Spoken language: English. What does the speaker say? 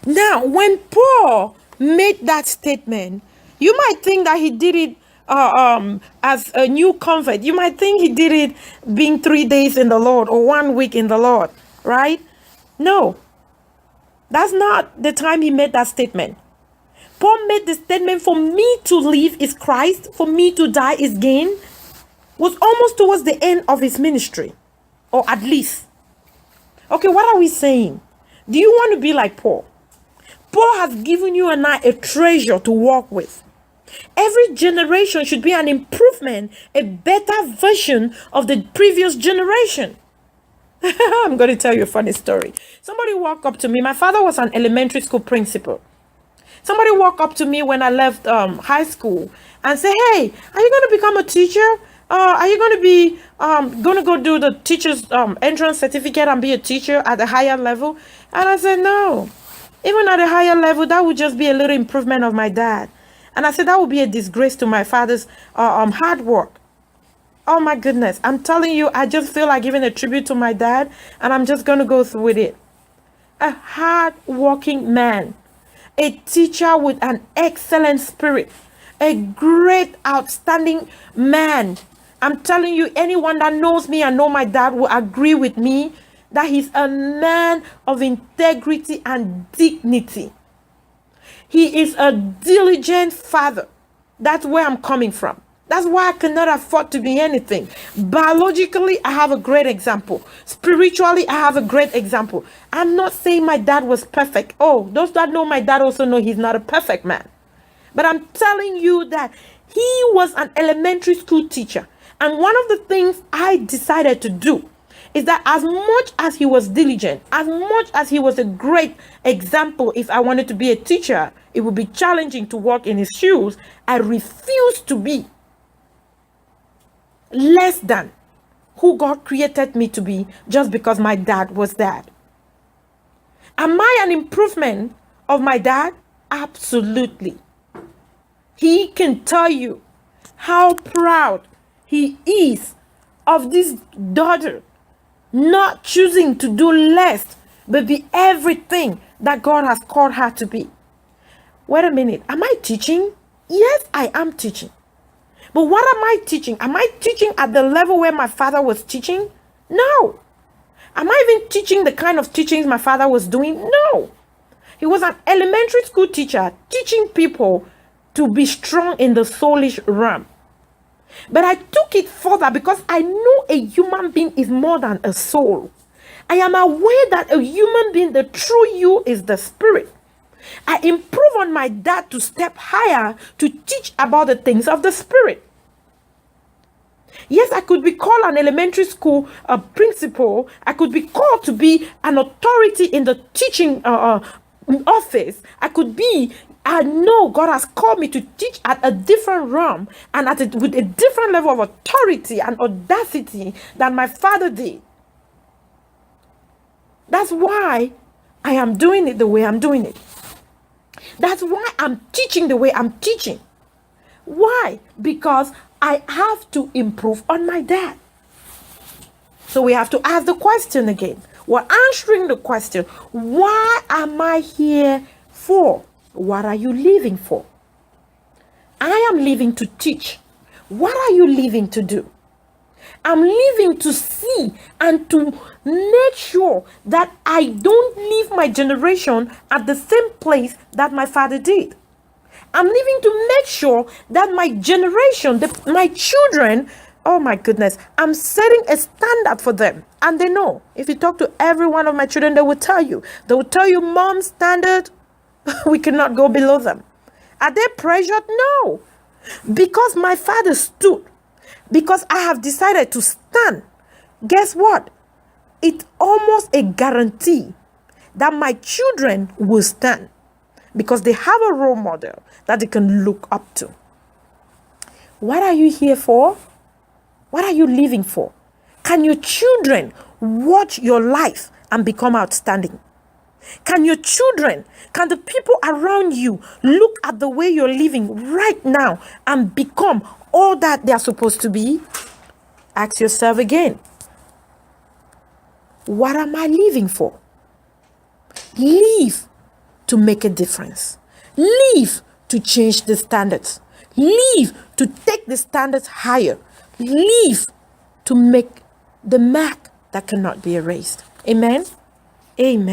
Now, when Paul made that statement, you might think that he did it as a new convert. You might think he did it being 3 days in the Lord or 1 week in the Lord, right? No, that's not the time he made that statement. Paul made the statement, for me to live is Christ, for me to die is gain, was almost towards the end of his ministry, or at least. Okay, what are we saying? Do you want to be like Paul? Paul has given you and I a treasure to walk with. Every generation should be an improvement, a better version of the previous generation. I'm going to tell you a funny story. Somebody walked up to me. My father was an elementary school principal. Somebody walked up to me when I left high school and said, hey, are you going to become a teacher? Are you going to be going to go do the teacher's entrance certificate and be a teacher at a higher level? And I said, no. Even at a higher level, that would just be a little improvement of my dad. And I said, that would be a disgrace to my father's hard work. Oh my goodness. I'm telling you, I just feel like giving a tribute to my dad, and I'm just going to go through with it. A hard-working man, a teacher with an excellent spirit, a great, outstanding man. I'm telling you, anyone that knows me and know my dad will agree with me that he's a man of integrity and dignity. He is a diligent father. That's where I'm coming from. That's why I cannot afford to be anything. Biologically, I have a great example. Spiritually, I have a great example. I'm not saying my dad was perfect. Oh, those that know my dad also know he's not a perfect man. But I'm telling you that he was an elementary school teacher. And one of the things I decided to do is that as much as he was diligent, as much as he was a great example, if I wanted to be a teacher, it would be challenging to walk in his shoes. I refused to be less than who God created me to be just because my dad was dad. Am I an improvement of my dad? Absolutely. He can tell you how proud he is of this daughter not choosing to do less but be everything that God has called her to be. Wait a minute, am I teaching? Yes, I am teaching. But what am I teaching? Am I teaching at the level where my father was teaching? No. Am I even teaching the kind of teachings my father was doing? No. He was an elementary school teacher teaching people to be strong in the soulish realm. But I took it further because I know a human being is more than a soul. I am aware that a human being, the true you, is the spirit. I improve on my dad to step higher to teach about the things of the spirit. Yes, I could be called an elementary school principal. I could be called to be an authority in the teaching office. I know God has called me to teach at a different realm and with a different level of authority and audacity than my father did. That's why I am doing it the way I'm doing it. That's why I'm teaching the way I'm teaching. Why? Because I have to improve on my dad. So we have to ask the question again. We're answering the question, why am I here for? What are you living for? I am living to teach. What are you living to do? I'm living to see and to make sure that I don't leave my generation at the same place that my father did. I'm living to make sure that my generation, my children, oh my goodness, I'm setting a standard for them. And they know. If you talk to every one of my children, they will tell you. They will tell you, Mom's standard, we cannot go below them. Are they pressured? No. Because my father stood. Because I have decided to stand. Guess what? It's almost a guarantee that my children will stand. Because they have a role model that they can look up to. What are you here for? What are you living for? Can your children watch your life and become outstanding? Can your children, can the people around you look at the way you're living right now and become all that they're supposed to be? Ask yourself again. What am I living for? Live to make a difference. Live to change the standards. Live to take the standards higher. Live to make the mark that cannot be erased. Amen. Amen.